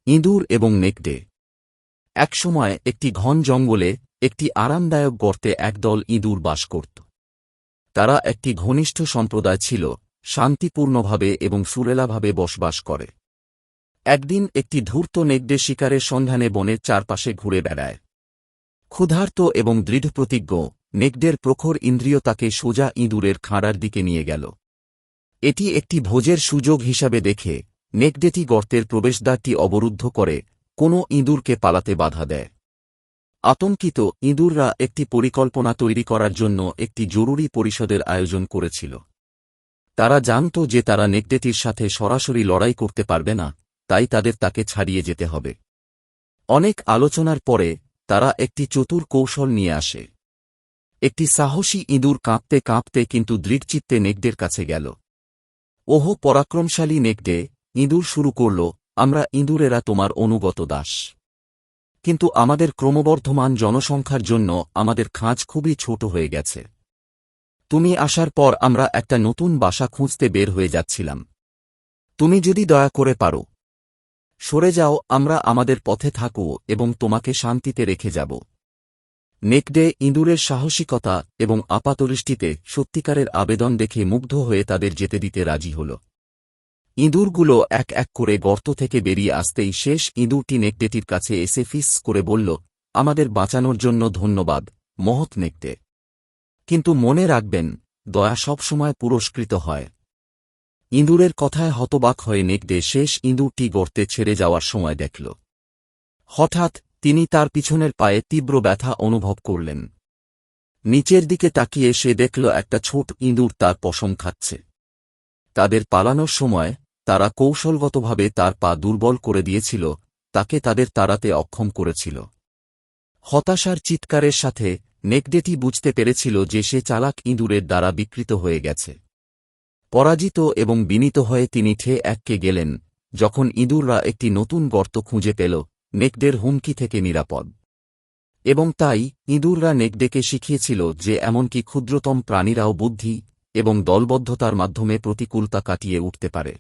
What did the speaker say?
ইঁদুর এবং নেকড়ে। একসময় একটি ঘন জঙ্গলে একটি আরামদায়ক গর্তে একদল ইঁদুর বাস করত। তারা একটি ঘনিষ্ঠ সম্প্রদায় ছিল, শান্তিপূর্ণভাবে এবং সুরেলাভাবে বসবাস করে। একদিন একটি ধূর্ত নেকড়ে শিকারের সন্ধানে বনের চারপাশে ঘুরে বেড়ায়। ক্ষুধার্ত এবং দৃঢ়প্রতিজ্ঞ, নেকড়ের প্রখর ইন্দ্রিয় তাকে সোজা ইঁদুরের খাঁড়ার দিকে নিয়ে গেল। এটি একটি ভোজের সুযোগ হিসাবে দেখে নেকড়েটি গর্তের প্রবেশদ্বারটি অবরুদ্ধ করে কোনো ইঁদুরকে পালাতে বাধা দেয়। আতঙ্কিত ইঁদুররা একটি পরিকল্পনা তৈরি করার জন্য একটি জরুরি পরিষদের আয়োজন করেছিল। তারা জানত যে তারা নেকড়েটির সাথে সরাসরি লড়াই করতে পারবে না, তাই তাকে ছাড়িয়ে যেতে হবে। অনেক আলোচনার পরে তারা একটি চতুর কৌশল নিয়ে আসে। একটি সাহসী ইঁদুর কাঁপতে কাঁপতে কিন্তু দৃঢ়চিত্তে নেকড়ের কাছে গেল। ওহো পরাক্রমশালী নেকড়ে, ইঁদুর শুরু করল, আমরা ইঁদুরেরা তোমার অনুগত দাস। কিন্তু আমাদের ক্রমবর্ধমান জনসংখ্যার জন্য আমাদের খাঁজ খুবই ছোট হয়ে গেছে। তুমি আসার পর আমরা একটা নতুন বাসা খুঁজতে বের হয়ে যাচ্ছিলাম। তুমি যদি দয়া করে পারো সরে যাও, আমরা আমাদের পথে থাকো এবং তোমাকে শান্তিতে রেখে যাব। নেকড়ে ইঁদুরের সাহসিকতা এবং আপাতদৃষ্টিতে সত্যিকারের আবেদন দেখে মুগ্ধ হয়ে তাদের যেতে দিতে রাজি হল। ইঁদুরগুলো এক এক করে গর্ত থেকে বেরিয়ে আসতেই শেষ ইঁদুরটি নেকড়েটির কাছে এসে ফিস করে বলল, আমাদের বাঁচানোর জন্য ধন্যবাদ, মহৎ নেকড়ে। কিন্তু মনে রাখবেন, দয়া সবসময় পুরস্কৃত হয়। ইঁদুরের কথায় হতবাক হয়ে নেকড়ে শেষ ইঁদুরটি গর্তে ছেড়ে যাওয়ার সময় দেখল। হঠাৎ তিনি তার পিছনের পায়ে তীব্র ব্যথা অনুভব করলেন। নিচের দিকে তাকিয়ে সে দেখল একটা ছোট ইঁদুর তার পশম খাচ্ছে। তাদের পালানোর সময় তারা কৌশলগতভাবে তার পা দুর্বল করে দিয়েছিল, তাকে তাদের তাড়াতে অক্ষম করেছিল। হতাশার চিৎকারের সাথে নেকড়েটি বুঝতে পেরেছিল যে সে চালাক ইঁদুরের দ্বারা বিকৃত হয়ে গেছে। পরাজিত এবং বিনীত হয়ে তিনি এককে গেলেন, যখন ইঁদুররা একটি নতুন গর্ত খুঁজে পেল, নেকড়ের হুমকি থেকে নিরাপদ। এবং তাই ইঁদুররা নেকড়েকে শিখিয়েছিল যে এমনকি ক্ষুদ্রতম প্রাণীরাও বুদ্ধি এবং দলবদ্ধতার মাধ্যমে প্রতিকূলতা কাটিয়ে উঠতে পারে।